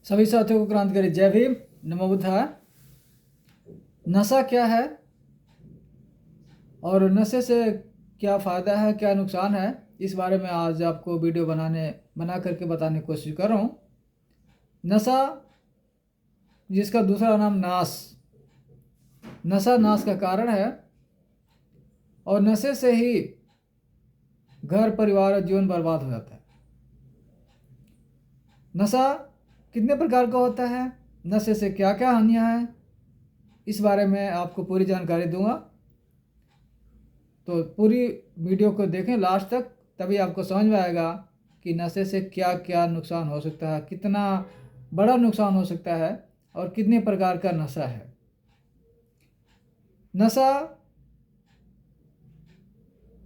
सभी साथियों को क्रांतिकारी जय भीम, नमो बुद्धाय। नशा क्या है और नशे से क्या फ़ायदा है, क्या नुकसान है, इस बारे में आज आपको वीडियो बना करके बताने की कोशिश कर रहा हूँ। नशा, जिसका दूसरा नाम नाश, नशा नाश का कारण है और नशे से ही घर परिवार और जीवन बर्बाद हो जाता है। नशा कितने प्रकार का होता है, नशे से क्या क्या हानियाँ हैं, इस बारे में आपको पूरी जानकारी दूंगा। तो पूरी वीडियो को देखें लास्ट तक, तभी आपको समझ में आएगा कि नशे से क्या क्या नुकसान हो सकता है, कितना बड़ा नुकसान हो सकता है और कितने प्रकार का नशा है। नशा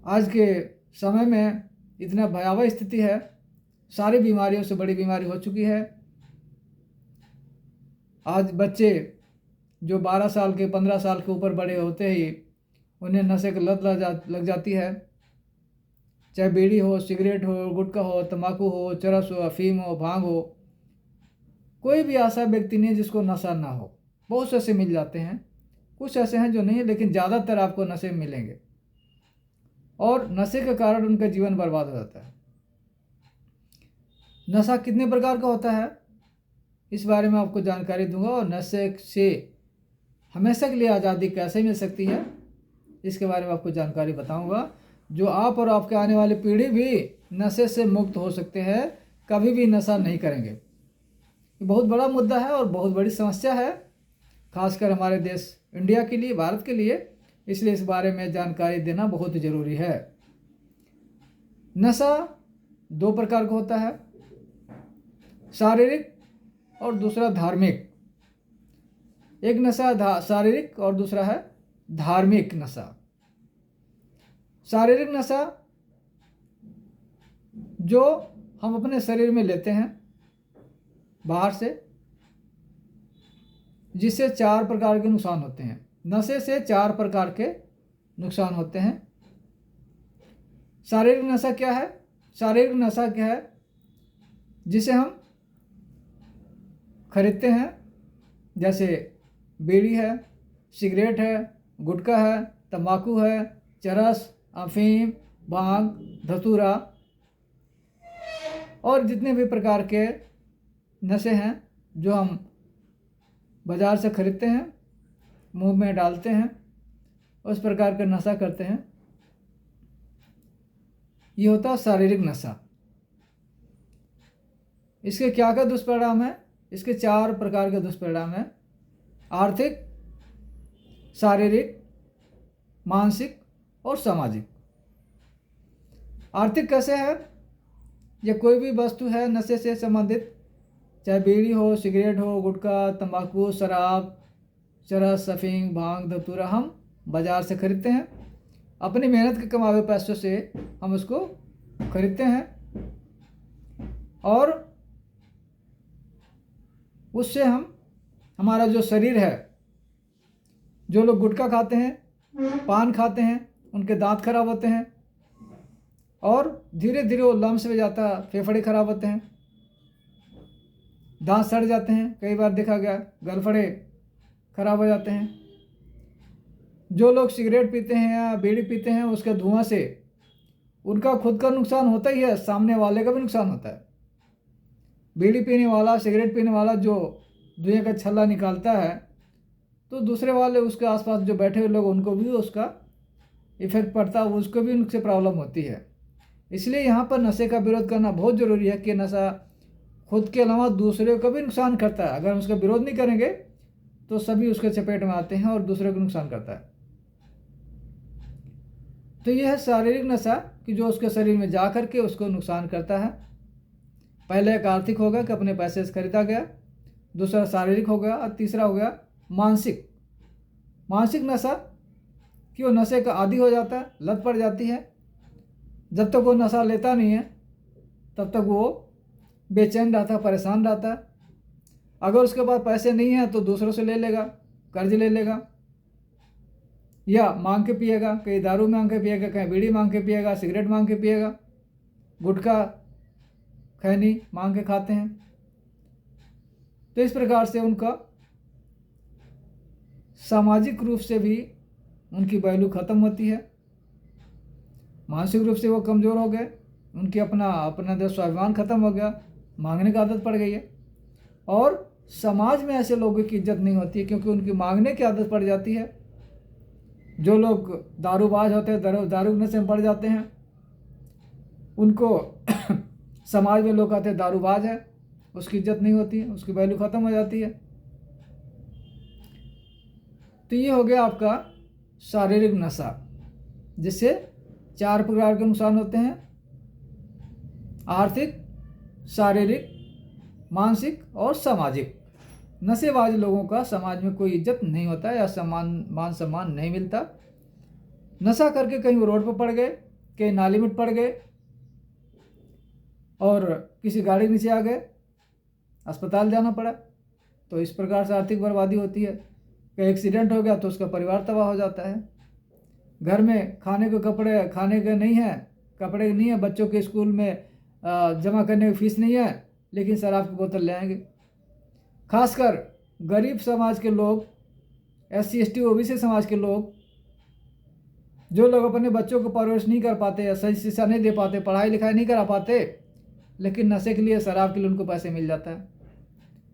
आज के समय में इतना भयावह स्थिति है, सारी बीमारियों से बड़ी बीमारी हो चुकी है। आज बच्चे जो 12 साल के 15 साल के ऊपर बड़े होते ही उन्हें नशे की लत लग जाती है। चाहे बीड़ी हो, सिगरेट हो, गुटखा हो, तंबाकू हो, चरस हो, अफीम हो, भांग हो, कोई भी ऐसा व्यक्ति नहीं जिसको नशा ना हो। बहुत से ऐसे मिल जाते हैं, कुछ ऐसे हैं जो नहीं है, लेकिन ज़्यादातर आपको नशे मिलेंगे और नशे के कारण उनका जीवन बर्बाद हो जाता है। नशा कितने प्रकार का होता है, इस बारे में आपको जानकारी दूंगा और नशे से हमेशा के लिए आज़ादी कैसे मिल सकती है, इसके बारे में आपको जानकारी बताऊंगा। जो आप और आपके आने वाली पीढ़ी भी नशे से मुक्त हो सकते हैं, कभी भी नशा नहीं करेंगे। ये बहुत बड़ा मुद्दा है और बहुत बड़ी समस्या है, खासकर हमारे देश इंडिया के लिए, भारत के लिए, इसलिए इस बारे में जानकारी देना बहुत ज़रूरी है। नशा दो प्रकार का होता है, शारीरिक और दूसरा धार्मिक। एक नशा शारीरिक और दूसरा है धार्मिक नशा। शारीरिक नशा जो हम अपने शरीर में लेते हैं बाहर से, जिससे 4 प्रकार के नुकसान होते हैं। नशे से 4 प्रकार के नुकसान होते हैं। शारीरिक नशा क्या है? शारीरिक नशा क्या है? जिसे हम खरीदते हैं, जैसे बीड़ी है, सिगरेट है, गुटखा है, तंबाकू है, चरस, अफीम, भांग, धतूरा और जितने भी प्रकार के नशे हैं जो हम बाज़ार से खरीदते हैं, मुंह में डालते हैं, उस प्रकार का नशा करते हैं। ये होता है शारीरिक नशा। इसके क्या क्या दुष्परिणाम है? इसके 4 प्रकार के दुष्परिणाम हैं: आर्थिक, शारीरिक, मानसिक और सामाजिक। आर्थिक कैसे है? यह कोई भी वस्तु है नशे से संबंधित, चाहे बीड़ी हो, सिगरेट हो, गुटखा, तंबाकू, शराब, चरस, अफीम, भांग, धतूरा, हम बाज़ार से खरीदते हैं। अपनी मेहनत के कमाए हुए पैसों से हम उसको खरीदते हैं और उससे हमारा जो शरीर है, जो लोग गुटखा खाते हैं, पान खाते हैं, उनके दांत खराब होते हैं और धीरे धीरे वो लम्स में जाता है, फेफड़े खराब होते हैं, दांत सड़ जाते हैं, कई बार देखा गया गलफड़े खराब हो जाते हैं। जो लोग सिगरेट पीते हैं या बीड़ी पीते हैं, उसके धुआं से उनका खुद का नुकसान होता ही है, सामने वाले का भी नुकसान होता है। बीड़ी पीने वाला, सिगरेट पीने वाला जो धुएं का छल्ला निकालता है, तो दूसरे वाले उसके आसपास जो बैठे हुए लोग, उनको भी उसका इफेक्ट पड़ता है, उसको भी उनसे प्रॉब्लम होती है। इसलिए यहाँ पर नशे का विरोध करना बहुत ज़रूरी है कि नशा खुद के अलावा दूसरे को भी नुकसान करता है। अगर हम उसका विरोध नहीं करेंगे तो सभी उसके चपेट में आते हैं और दूसरे को नुकसान करता है। तो यह है शारीरिक नशा कि जो उसके शरीर में जा कर के उसको नुकसान करता है। पहले एक आर्थिक हो गया कि अपने पैसे से खरीदा गया, दूसरा शारीरिक हो गया और तीसरा हो गया मानसिक। मानसिक नशा कि वो नशे का आदी हो जाता है, लत पड़ जाती है। जब तक वो नशा लेता नहीं है तब तक वो बेचैन रहता है, परेशान रहता है। अगर उसके पास पैसे नहीं हैं तो दूसरों से ले लेगा, कर्ज ले लेगा या मांग के पिएगा, कहीं दारू मांग के पिएगा, कहीं बीड़ी मांग के पिएगा, सिगरेट मांग के पिएगा, गुटखा खैनी मांग के खाते हैं। तो इस प्रकार से उनका सामाजिक रूप से भी उनकी वैल्यू ख़त्म होती है, मानसिक रूप से वो कमज़ोर हो गए, उनकी अपना जो स्वाभिमान ख़त्म हो गया, मांगने की आदत पड़ गई है। और समाज में ऐसे लोगों की इज्जत नहीं होती क्योंकि उनकी मांगने की आदत पड़ जाती है। जो लोग दारूबाज होते हैं, दारू के नशे में पड़ जाते हैं, उनको समाज में लोग कहते हैं दारूबाज है, उसकी इज्जत नहीं होती है, उसकी वैल्यू ख़त्म हो जाती है। तो ये हो गया आपका शारीरिक नशा, जिससे 4 प्रकार के नुकसान होते हैं: आर्थिक, शारीरिक, मानसिक और सामाजिक। नशेबाज लोगों का समाज में कोई इज्जत नहीं होता या मान सम्मान नहीं मिलता। नशा करके कहीं वो रोड पर पड़ गए, कहीं नाली में पड़ गए और किसी गाड़ी के नीचे आ गए, अस्पताल जाना पड़ा। तो इस प्रकार से आर्थिक बर्बादी होती है। कहीं एक्सीडेंट हो गया तो उसका परिवार तबाह हो जाता है। घर में खाने के कपड़े खाने के नहीं है, कपड़े नहीं है, बच्चों के स्कूल में जमा करने की फीस नहीं है, लेकिन शराब की बोतल ले आएंगे। खासकर गरीब समाज के लोग, SC ST OBC समाज के लोग, जो लोग अपने बच्चों को परवरिश नहीं कर पाते या सही शिक्षा नहीं दे पाते, पढ़ाई लिखाई नहीं करा पाते, लेकिन नशे के लिए, शराब के लिए उनको पैसे मिल जाता है।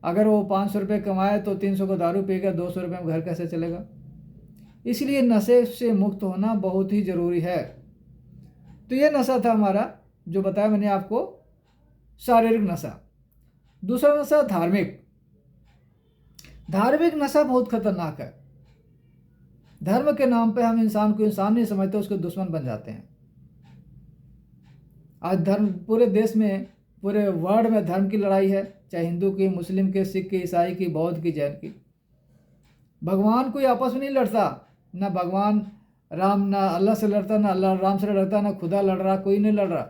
अगर वो 500 रुपये कमाए तो 300 को दारू पिएगा, 200 रुपये में घर कैसे चलेगा। इसलिए नशे से मुक्त होना बहुत ही ज़रूरी है। तो ये नशा था हमारा, जो बताया मैंने आपको, शारीरिक नशा। दूसरा नशा धार्मिक। धार्मिक नशा बहुत खतरनाक है। धर्म के नाम पे हम इंसान को इंसान नहीं समझते, उसके दुश्मन बन जाते हैं। आज धर्म पूरे देश में, पूरे वर्ल्ड में धर्म की लड़ाई है, चाहे हिंदू की, मुस्लिम के, सिख की, ईसाई की, बौद्ध की, जैन की। भगवान कोई आपस में नहीं लड़ता, ना भगवान राम ना अल्लाह से लड़ता, ना अल्लाह राम से लड़ता, ना खुदा लड़ रहा, कोई नहीं लड़ रहा।